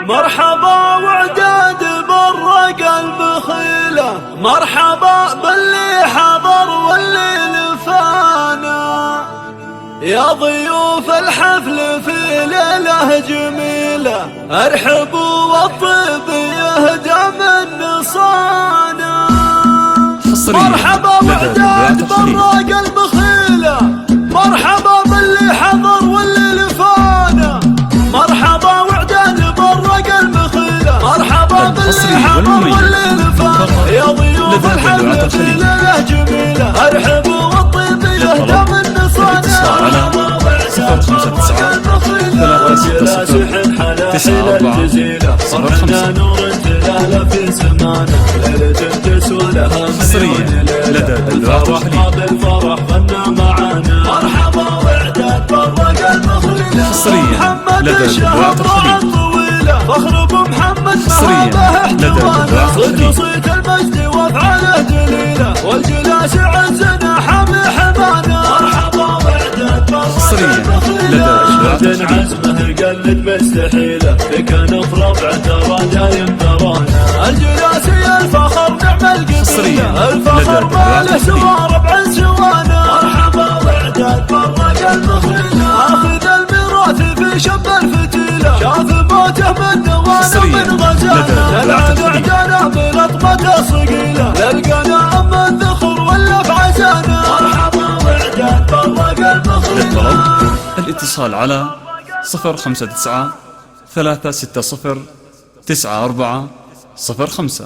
مرحبا وعداد برق البخيلة، مرحبا باللي حضر واللي نفانا، يا ضيوف الحفل في ليلة جميلة، ارحبوا والطيب يهدى من نصانا. مرحبا وعداد برق البخيلة، مرحبا باللي حضر واللي نفانا، مرحبا وعداد برق البخيلة، مرحبا باللي حضر واللي نفانا، يا ضيوف الحفل في ليلة جميلة، ارحبوا والطيب يهدى من نصانا. تسعة الجزيلة فرحنا نور الجلالة في زمانه، ليلة تسولها حصريا لدى الفرح بالفرح غنى معانا. مرحبا وعداد برق البخيلة، حصريا لدى الطويلة، فخر ابو محمد حصريا لدى صدق صيت المجد وافعاله دليله، والجلاس عزنا حامي حمانا. مرحبا وعداد برق البخيلة، عزمه قلد مستحيله، كان في ربع ترى دايم ترانا. الجلاسي الفخر نعم القبيله، الفخر ما له سوى ربع سوانا. مرحبا وعداد برق البخيلة، اخذ الميراث في شب الفتيله، شاف موته من نوانا من غزانا، نلعن اعدانا بلطمه صقيله، للقنا اما الذخر ولا بعزانا. مرحبا وعداد برق البخيلة. الاتصال على 059 360 94 05.